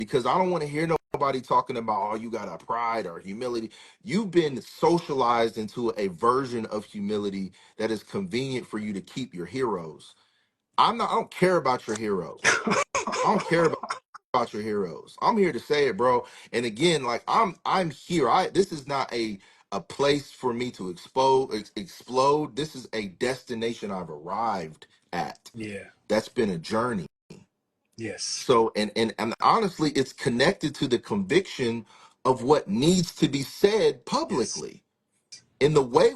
because I don't want to hear nobody talking about, oh, you got a pride or humility. You've been socialized into a version of humility that is convenient for you to keep your heroes. I don't care about your heroes. I don't care about your heroes. I'm here to say it, bro. And again, like I'm here. This is not a place for me to explode. This is a destination I've arrived at. Yeah. That's been a journey. Yes. So and honestly, it's connected to the conviction of what needs to be said publicly. Yes. And the way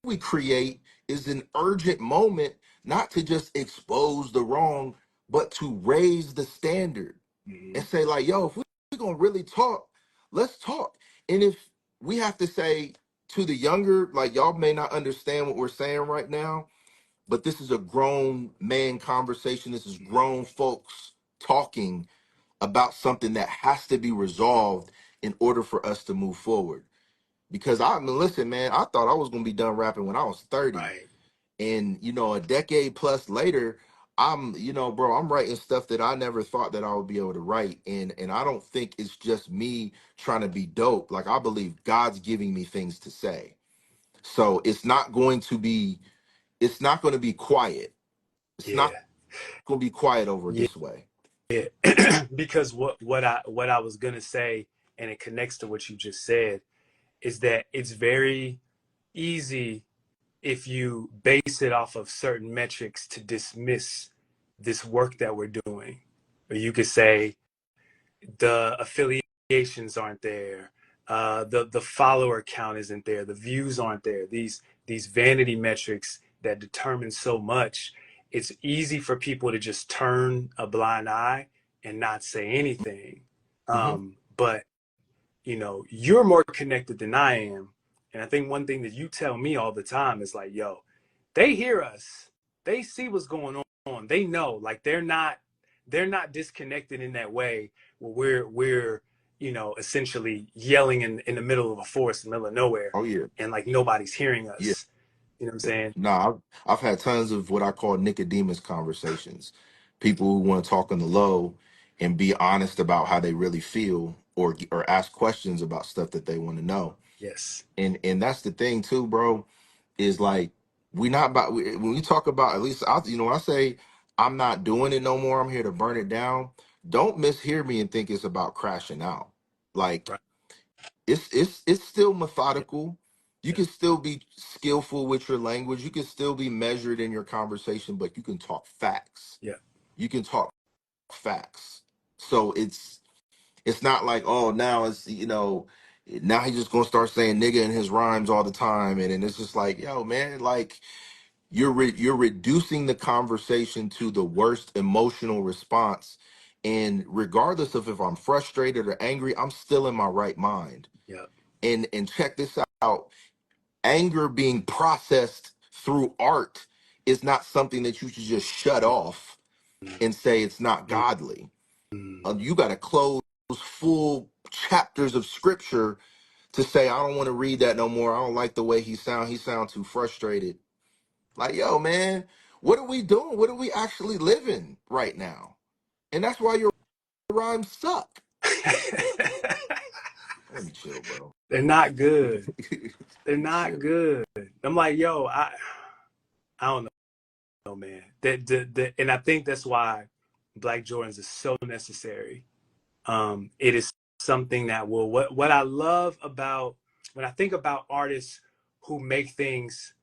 we create is an urgent moment, not to just expose the wrong, but to raise the standard and say, like, yo, if we're gonna really talk, let's talk. And if we have to say to the younger, like, y'all may not understand what we're saying right now, but this is a grown man conversation. This is grown folks talking about something that has to be resolved in order for us to move forward. Because I mean, listen, man, I thought I was gonna be done rapping when I was 30. Right. And a decade plus later, bro, I'm writing stuff that I never thought that I would be able to write. And I don't think it's just me trying to be dope. Like, I believe God's giving me things to say. So it's not going to be quiet. It's Yeah. not going to be quiet over Yeah. this way. Because what I was gonna say, and it connects to what you just said, is that it's very easy if you base it off of certain metrics to dismiss this work that we're doing. Or you could say the affiliations aren't there, the follower count isn't there, the views aren't there. These vanity metrics that determine so much. It's easy for people to just turn a blind eye and not say anything. Hmm. But you're more connected than I am. And I think one thing that you tell me all the time is like, yo, they hear us. They see what's going on. They know, like they're not disconnected in that way where we're essentially yelling in the middle of a forest in the middle of nowhere Oh, yeah. and like nobody's hearing Yeah. us. You know what I'm saying? Nah, I've had tons of what I call Nicodemus conversations. People who want to talk on the low and be honest about how they really feel, or ask questions about stuff that they want to know. Yes. And that's the thing too, bro, is like, we not about when we talk about, at least when I say I'm not doing it no more, I'm here to burn it down. Don't mishear me and think it's about crashing out. Like, Right. it's still Yeah. methodical. You can still be skillful with your language. You can still be measured in your conversation, but you can talk facts. Yeah. You can talk facts. So it's not like, oh, now it's now he's just gonna start saying nigga in his rhymes all the time, and it's just like, yo, man, like, you're reducing the conversation to the worst emotional response. And regardless of if I'm frustrated or angry, I'm still in my right mind. Yeah. And check this out. Anger being processed through art is not something that you should just shut off and say it's not godly. Mm-hmm. You got to close full chapters of scripture to say, I don't want to read that no more. I don't like the way he sound too frustrated. Like, yo, man, what are we doing? What are we actually living right now? And that's why your rhymes suck. Let me chill, bro. They're not good. They're Let me not chill. good. I'm like, yo, I don't know, man. And I think that's why Black Jordans is so necessary. It is something that will, what I love about, when I think about artists who make things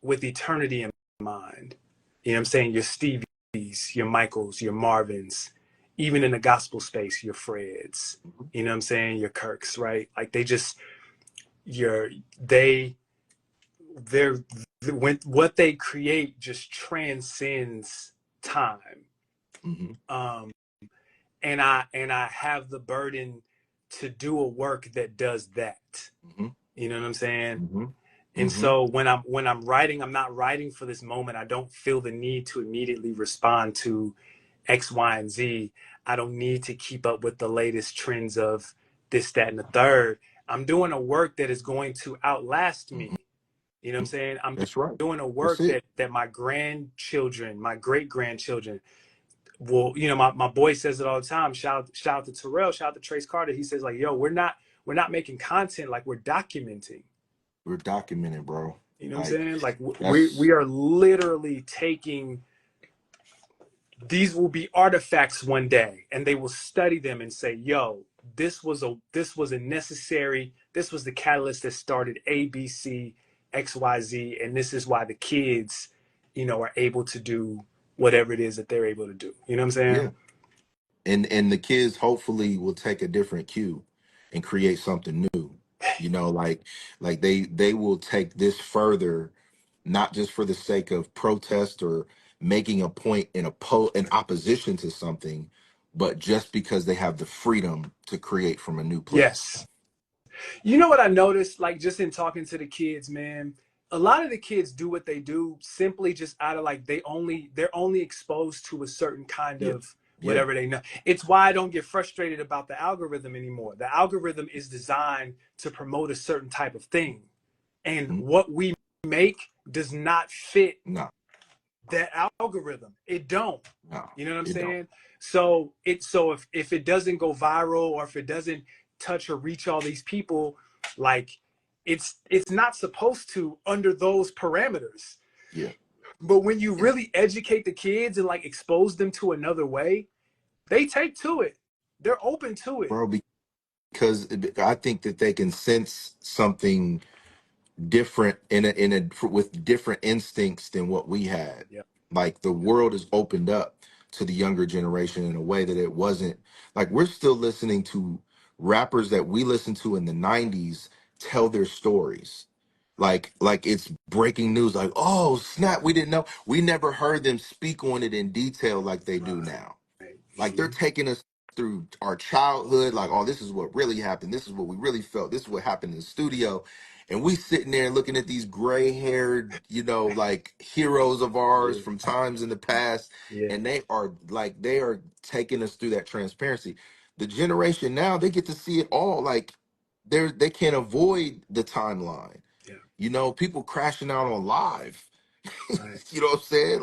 with eternity in mind, you know what I'm saying? Your Stevies, your Michaels, your Marvins, even in the gospel space, your Freds, Mhm. you know what I'm saying? Your Kirks, right? Like they just, your, they, they're, when what they create just transcends time. Mhm. Um, and I have the burden to do a work that does that. Mhm. You know what I'm saying? Mhm. And Mhm. so when I'm writing, I'm not writing for this moment. I don't feel the need to immediately respond to X, Y, and Z. I don't need to keep up with the latest trends of this, that, and the third. I'm doing a work that is going to outlast Mhm. me. You know what I'm saying? I'm That's right. doing a That's work it. that my grandchildren, my great grandchildren well, you know, my boy says it all the time. Shout out to Terrell, shout out to Trace Carter. He says like, yo, we're not making content, like we're documenting. We're documenting, bro. You know what I'm Like saying? Like we that's are literally taking, these will be artifacts one day, and they will study them and say, yo, this was a necessary, this was the catalyst that started ABC, XYZ, and this is why the kids, you know, are able to do whatever it is that they're able to do. You know what I'm saying? yeah. And the kids hopefully will take a different cue and create something new. You know, like they will take this further, not just for the sake of protest or making a point in opposition to something, but just because they have the freedom to create from a new place. Yes. You know what I noticed, like just in talking to the kids, man, a lot of the kids do what they do simply just out of like they're only exposed to a certain kind Yeah. of Yeah. whatever they know. It's why I don't get frustrated about the algorithm anymore. The algorithm is designed to promote a certain type of thing. And Mhm. what we make does not fit No, that algorithm. It don't. no, You know what I'm it don't. saying? So if it doesn't go viral, or if it doesn't touch or reach all these people, like it's not supposed to under those parameters. Yeah. But when you really educate the kids and like expose them to another way, they take to it. They're open to it. Bro, because I think that they can sense something different with different instincts than what we had. Yeah. Like the world is opened up to the younger generation in a way that it wasn't. Like we're still listening to rappers that we listened to in the 90s tell their stories. Like it's breaking news, like, oh snap, we didn't know. We never heard them speak on it in detail like they do now. Right. Like they're taking us through our childhood, like, oh, this is what really happened. This is what we really felt. This is what happened in the studio. And we sitting there looking at these gray-haired, like heroes of ours Yeah. from times in the past. Yeah. And they are taking us through that transparency. The generation now, they get to see it all. Like they can't avoid the timeline. Yeah. People crashing out on live. Right. You know what I'm saying?